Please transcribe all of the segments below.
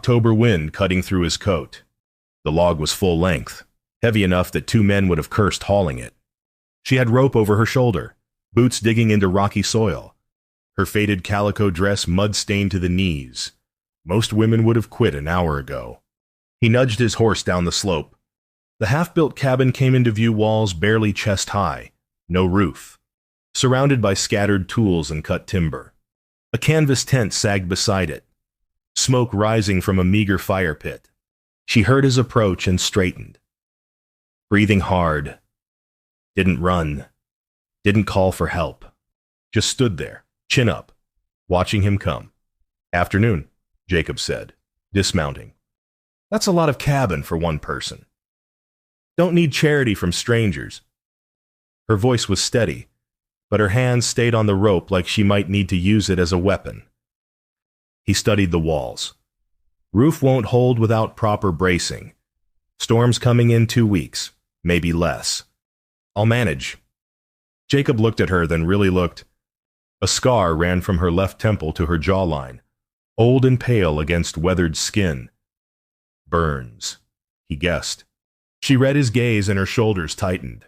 October wind cutting through his coat. The log was full length, heavy enough that 2 men would have cursed hauling it. She had rope over her shoulder, boots digging into rocky soil, her faded calico dress mud-stained to the knees. Most women would have quit an hour ago. He nudged his horse down the slope. The half-built cabin came into view, walls barely chest-high, no roof, surrounded by scattered tools and cut timber. A canvas tent sagged beside it, smoke rising from a meager fire pit. She heard his approach and straightened. Breathing hard. Didn't run. Didn't call for help. Just stood there, chin up, watching him come. "Afternoon," Jacob said, dismounting. "That's a lot of cabin for one person. Don't need charity from strangers." Her voice was steady, but her hands stayed on the rope like she might need to use it as a weapon. He studied the walls. Roof won't hold without proper bracing. Storms coming in 2 weeks, maybe less. "I'll manage." Jacob looked at her, then really looked. A scar ran from her left temple to her jawline, old and pale against weathered skin. "Burns," he guessed. She read his gaze and her shoulders tightened.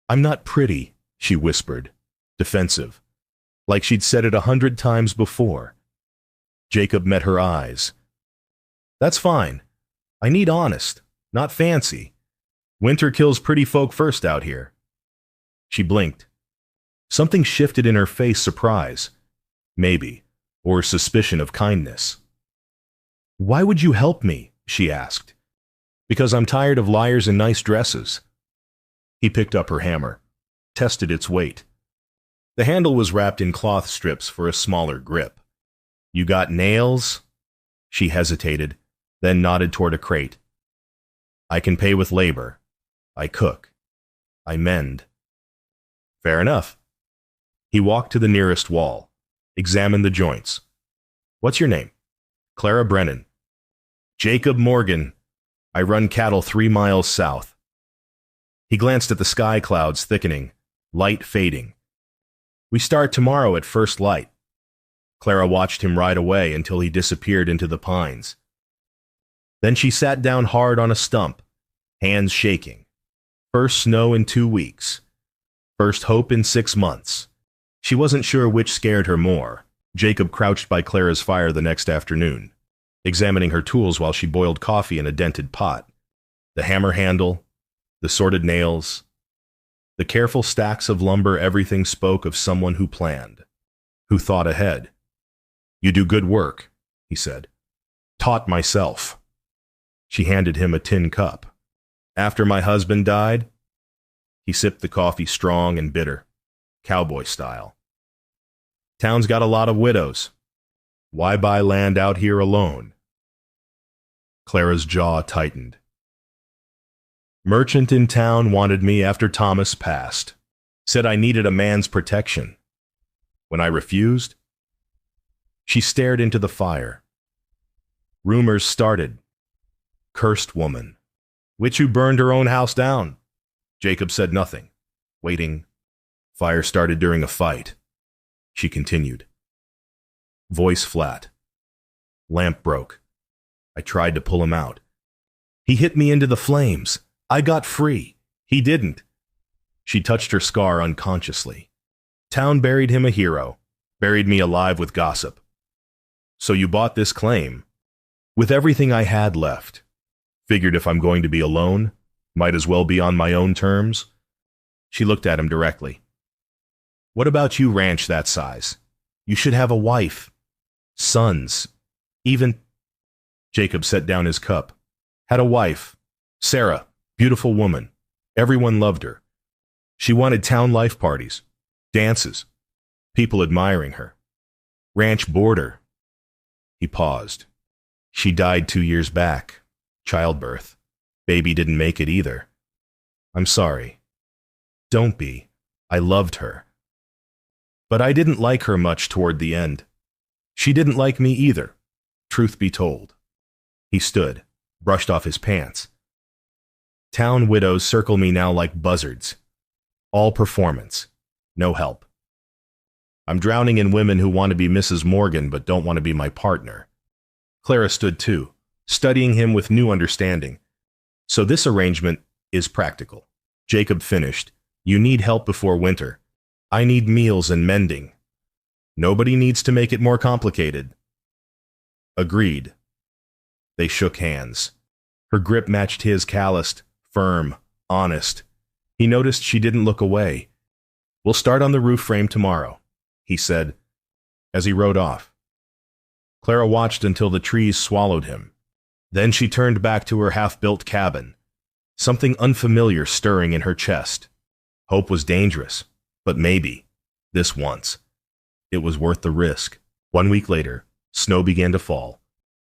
"I'm not pretty," she whispered, defensive, like she'd said it 100 times before. Jacob met her eyes. "That's fine. I need honest, not fancy. Winter kills pretty folk first out here." She blinked. Something shifted in her face, surprise, maybe, or suspicion of kindness. "Why would you help me?" she asked. "Because I'm tired of liars in nice dresses." He picked up her hammer, tested its weight. The handle was wrapped in cloth strips for a smaller grip. "You got nails?" She hesitated, then nodded toward a crate. "I can pay with labor. I cook. I mend." "Fair enough." He walked to the nearest wall, examined the joints. "What's your name?" "Clara Brennan." "Jacob Morgan. I run cattle 3 miles south." He glanced at the sky clouds thickening, light fading. "We start tomorrow at first light." Clara watched him ride away until he disappeared into the pines. Then she sat down hard on a stump, hands shaking. First snow in 2 weeks. First hope in 6 months. She wasn't sure which scared her more. Jacob crouched by Clara's fire the next afternoon, examining her tools while she boiled coffee in a dented pot. The hammer handle, the sorted nails, the careful stacks of lumber, everything spoke of someone who planned, who thought ahead. "You do good work," he said. "Taught myself." She handed him a tin cup. "After my husband died?" He sipped the coffee strong and bitter, cowboy style. "Town's got a lot of widows. Why buy land out here alone?" Clara's jaw tightened. "Merchant in town wanted me after Thomas passed. Said I needed a man's protection. When I refused?" She stared into the fire. "Rumors started. Cursed woman. Witch who burned her own house down." Jacob said nothing, waiting. "Fire started during a fight," she continued. Voice flat. "Lamp broke. I tried to pull him out. He hit me into the flames. I got free. He didn't." She touched her scar unconsciously. "Town buried him a hero. Buried me alive with gossip. So you bought this claim?" "With everything I had left. Figured if I'm going to be alone, might as well be on my own terms." She looked at him directly. "What about you ranch that size? You should have a wife. Sons. Even—" Jacob set down his cup. "Had a wife. Sarah. Beautiful woman. Everyone loved her. She wanted town life parties. Dances. People admiring her. Ranch bored her." He paused. "She died 2 years back. Childbirth. Baby didn't make it either. I'm sorry." "Don't be. I loved her. But I didn't like her much toward the end. She didn't like me either, truth be told." He stood, brushed off his pants. "Town widows circle me now like buzzards. All performance. No help. I'm drowning in women who want to be Mrs. Morgan but don't want to be my partner." Clara stood too, studying him with new understanding. So this arrangement is practical. Jacob finished. You need help before winter. I need meals and mending. Nobody needs to make it more complicated. Agreed. They shook hands. Her grip matched his, calloused, firm, honest. He noticed she didn't look away. We'll start on the roof frame tomorrow, he said, as he rode off. Clara watched until the trees swallowed him. Then she turned back to her half-built cabin, something unfamiliar stirring in her chest. Hope was dangerous, but maybe, this once, it was worth the risk. 1 week later, snow began to fall.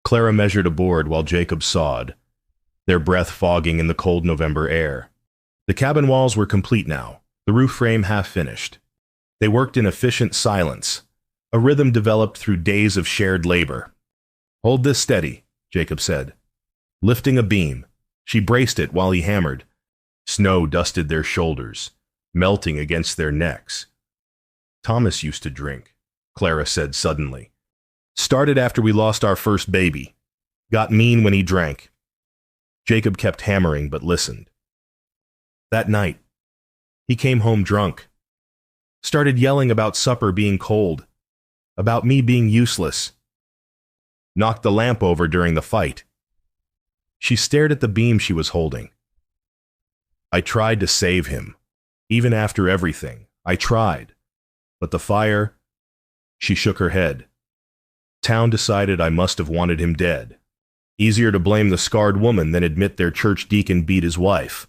Clara measured a board while Jacob sawed, their breath fogging in the cold November air. The cabin walls were complete now, the roof frame half finished. They worked in efficient silence, a rhythm developed through days of shared labor. Hold this steady, Jacob said. Lifting a beam, she braced it while he hammered. Snow dusted their shoulders, melting against their necks. Thomas used to drink, Clara said suddenly. Started after we lost our first baby. Got mean when he drank. Jacob kept hammering but listened. That night, he came home drunk. Started yelling about supper being cold, about me being useless. Knocked the lamp over during the fight. She stared at the beam she was holding. I tried to save him. Even after everything, I tried. But the fire... She shook her head. Town decided I must have wanted him dead. Easier to blame the scarred woman than admit their church deacon beat his wife.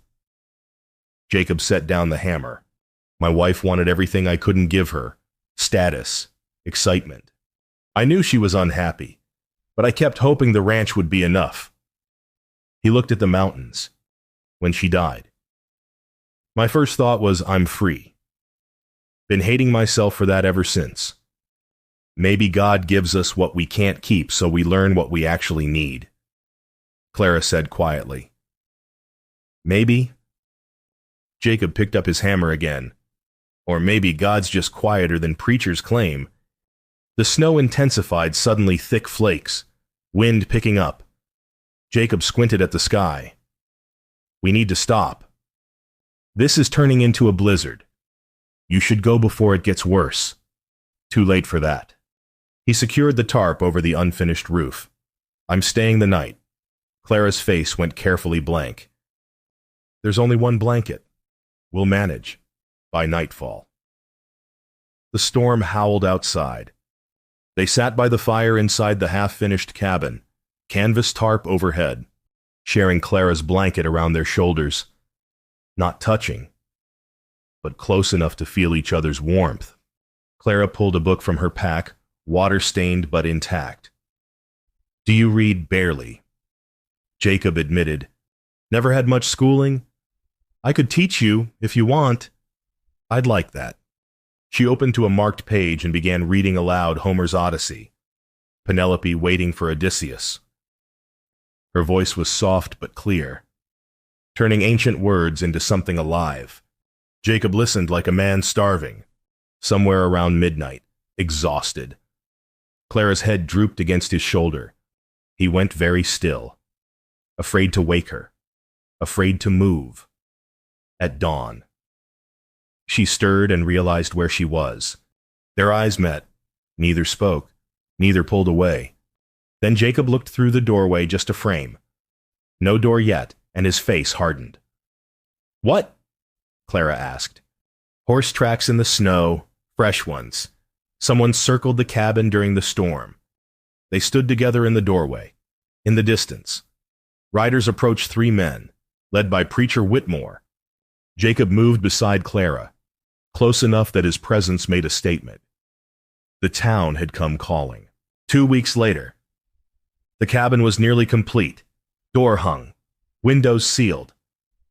Jacob set down the hammer. My wife wanted everything I couldn't give her. Status. Excitement. I knew she was unhappy, but I kept hoping the ranch would be enough. He looked at the mountains. When she died. My first thought was, I'm free. Been hating myself for that ever since. Maybe God gives us what we can't keep so we learn what we actually need. Clara said quietly. Maybe. Jacob picked up his hammer again. Or maybe God's just quieter than preachers claim. The snow intensified, suddenly thick flakes, wind picking up. Jacob squinted at the sky. We need to stop. This is turning into a blizzard. You should go before it gets worse. Too late for that. He secured the tarp over the unfinished roof. I'm staying the night. Clara's face went carefully blank. There's only one blanket. We'll manage. By nightfall. The storm howled outside. They sat by the fire inside the half-finished cabin, canvas tarp overhead, sharing Clara's blanket around their shoulders. Not touching, but close enough to feel each other's warmth. Clara pulled a book from her pack, water-stained but intact. Do you read barely? Jacob admitted. Never had much schooling? I could teach you, if you want. I'd like that. She opened to a marked page and began reading aloud Homer's Odyssey. Penelope waiting for Odysseus. Her voice was soft but clear, turning ancient words into something alive. Jacob listened like a man starving, somewhere around midnight, exhausted. Clara's head drooped against his shoulder. He went very still, afraid to wake her, afraid to move. At dawn. She stirred and realized where she was. Their eyes met. Neither spoke. Neither pulled away. Then Jacob looked through the doorway, just a frame. No door yet, and his face hardened. What? Clara asked. Horse tracks in the snow, fresh ones. Someone circled the cabin during the storm. They stood together in the doorway. In the distance, riders approached 3 men, led by Preacher Whitmore. Jacob moved beside Clara, close enough that his presence made a statement. The town had come calling. 2 weeks later, the cabin was nearly complete, door hung, windows sealed,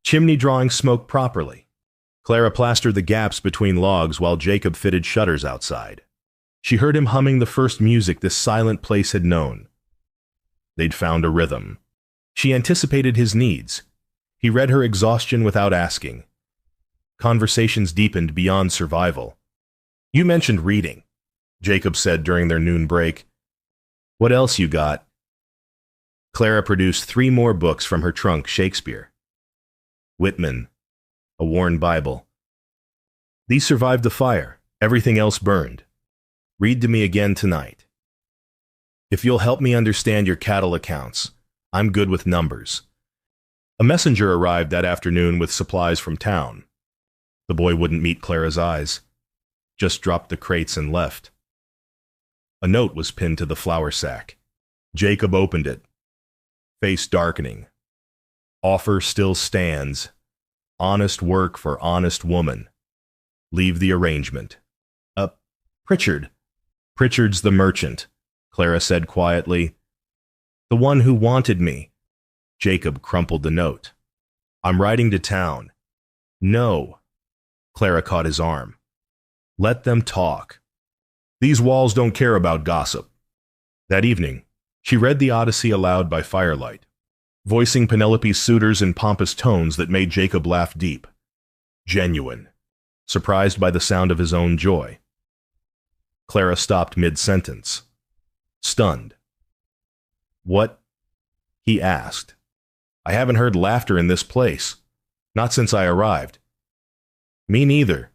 chimney drawing smoke properly. Clara plastered the gaps between logs while Jacob fitted shutters outside. She heard him humming the first music this silent place had known. They'd found a rhythm. She anticipated his needs. He read her exhaustion without asking. Conversations deepened beyond survival. You mentioned reading, Jacob said during their noon break. What else you got? Clara produced 3 more books from her trunk. Shakespeare, Whitman, a worn Bible. These survived the fire. Everything else burned. Read to me again tonight. If you'll help me understand your cattle accounts, I'm good with numbers. A messenger arrived that afternoon with supplies from town. The boy wouldn't meet Clara's eyes, just dropped the crates and left. A note was pinned to the flour sack. Jacob opened it, face darkening. Offer still stands. Honest work for honest woman. Leave the arrangement. Pritchard. Pritchard's the merchant, Clara said quietly. The one who wanted me. Jacob crumpled the note. I'm riding to town. No. Clara caught his arm. Let them talk. These walls don't care about gossip. That evening, she read the Odyssey aloud by firelight, voicing Penelope's suitors in pompous tones that made Jacob laugh deep. Genuine. Surprised by the sound of his own joy. Clara stopped mid-sentence. Stunned. What? He asked. I haven't heard laughter in this place. Not since I arrived. Me neither.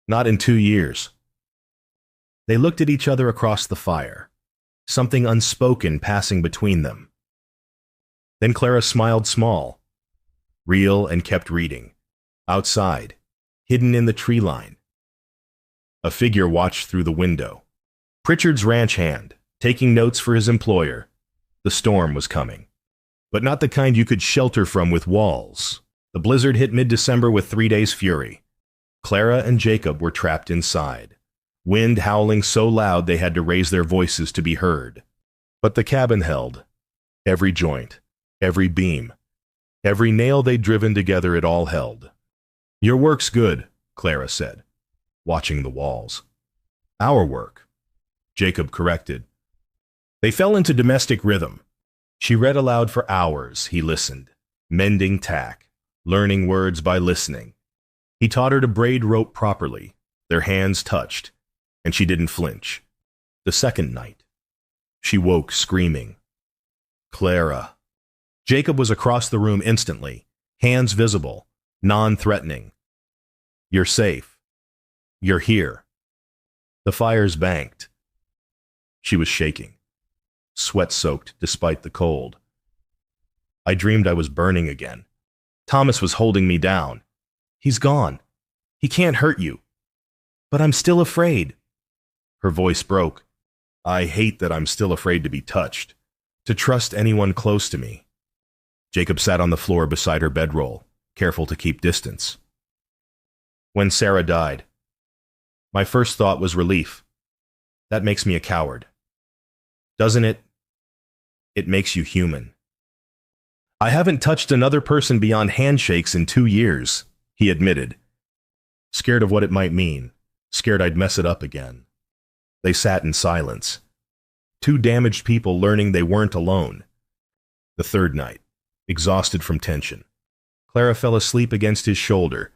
Not in 2 years. They looked at each other across the fire, something unspoken passing between them. Then Clara smiled small, real, and kept reading. Outside, hidden in the tree line. A figure watched through the window. Pritchard's ranch hand, taking notes for his employer. The storm was coming. But not the kind you could shelter from with walls. The blizzard hit mid-December with 3 days' fury. Clara and Jacob were trapped inside, wind howling so loud they had to raise their voices to be heard. But the cabin held. Every joint, every beam, every nail they'd driven together, it all held. Your work's good, Clara said, watching the walls. Our work, Jacob corrected. They fell into domestic rhythm. She read aloud for hours. He listened, mending tack, learning words by listening. He taught her to braid rope properly. Their hands touched, and she didn't flinch. The second night, she woke screaming. Clara. Jacob was across the room instantly, hands visible, non-threatening. You're safe. You're here. The fire's banked. She was shaking, sweat-soaked despite the cold. I dreamed I was burning again. Thomas was holding me down. He's gone. He can't hurt you. But I'm still afraid. Her voice broke. I hate that I'm still afraid to be touched, to trust anyone close to me. Jacob sat on the floor beside her bedroll, careful to keep distance. When Sarah died, my first thought was relief. That makes me a coward. Doesn't it? It makes you human. I haven't touched another person beyond handshakes in 2 years, he admitted. Scared of what it might mean, scared I'd mess it up again. They sat in silence. 2 damaged people learning they weren't alone. The third night, exhausted from tension, Clara fell asleep against his shoulder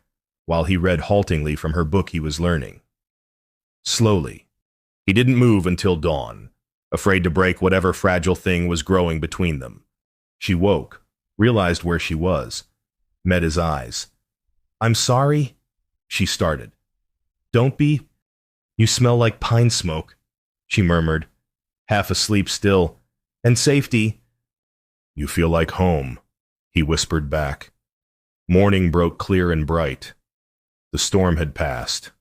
while he read haltingly from her book he was learning. Slowly, he didn't move until dawn, afraid to break whatever fragile thing was growing between them. She woke, realized where she was, met his eyes. I'm sorry, she started. Don't be. You smell like pine smoke, she murmured, half asleep still. And safety. You feel like home, he whispered back. Morning broke clear and bright. The storm had passed.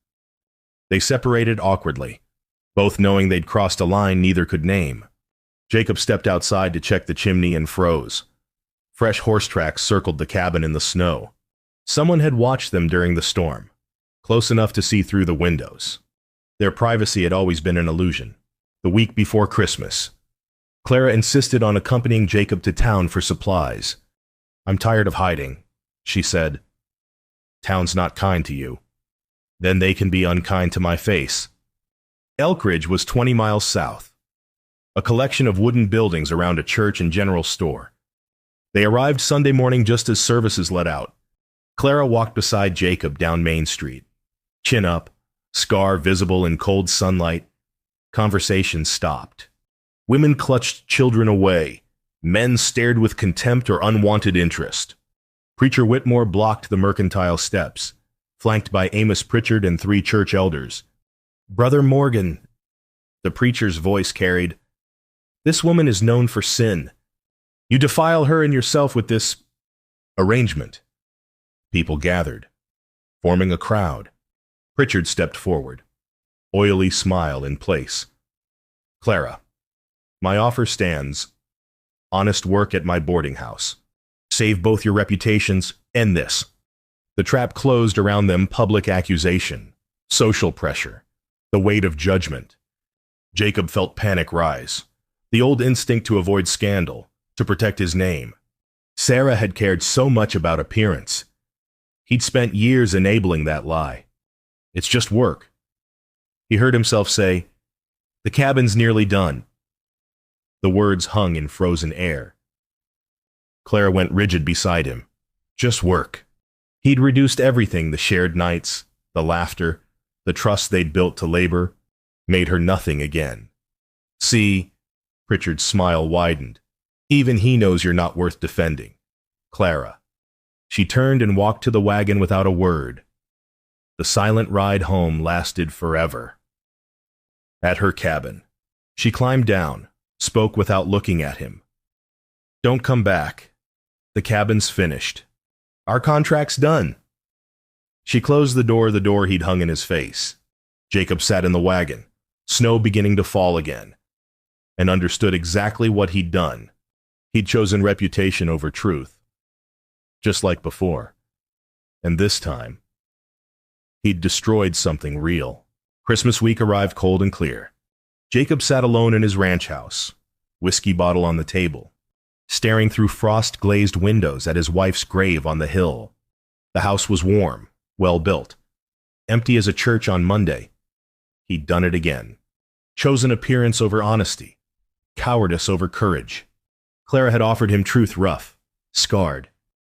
They separated awkwardly, both knowing they'd crossed a line neither could name. Jacob stepped outside to check the chimney and froze. Fresh horse tracks circled the cabin in the snow. Someone had watched them during the storm, close enough to see through the windows. Their privacy had always been an illusion. The week before Christmas, Clara insisted on accompanying Jacob to town for supplies. I'm tired of hiding, she said. Town's not kind to you. Then they can be unkind to my face. Elkridge was 20 miles south, a collection of wooden buildings around a church and general store. They arrived Sunday morning just as services let out. Clara walked beside Jacob down Main Street, chin up, scar visible in cold sunlight. Conversation stopped. Women clutched children away, Men stared with contempt or unwanted interest. Preacher Whitmore blocked the mercantile steps, flanked by Amos Pritchard and 3 church elders. "Brother Morgan," the preacher's voice carried, "this woman is known for sin. You defile her and yourself with this arrangement." People gathered, forming a crowd. Pritchard stepped forward, oily smile in place. "Clara, my offer stands. Honest work at my boarding house. Save both your reputations and this." The trap closed around them: public accusation, social pressure, the weight of judgment. Jacob felt panic rise, the old instinct to avoid scandal, to protect his name. Sarah had cared so much about appearance. He'd spent years enabling that lie. "It's just work." He heard himself say, "The cabin's nearly done." The words hung in frozen air. Clara went rigid beside him. Just work. He'd reduced everything: the shared nights, the laughter, the trust they'd built to labor, made her nothing again. "See," Pritchard's smile widened, "even he knows you're not worth defending. Clara." She turned and walked to the wagon without a word. The silent ride home lasted forever. At her cabin, she climbed down, spoke without looking at him. "Don't come back. The cabin's finished. Our contract's done." She closed the door he'd hung in his face. Jacob sat in the wagon, snow beginning to fall again, and understood exactly what he'd done. He'd chosen reputation over truth, just like before. And this time, he'd destroyed something real. Christmas week arrived cold and clear. Jacob sat alone in his ranch house, whiskey bottle on the table, staring through frost-glazed windows at his wife's grave on the hill. The house was warm, well-built, empty as a church on Monday. He'd done it again. Chosen appearance over honesty, cowardice over courage. Clara had offered him truth rough, scarred.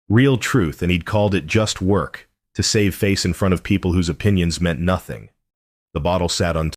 Real truth, and he'd called it just work, to save face in front of people whose opinions meant nothing. The bottle sat untouched.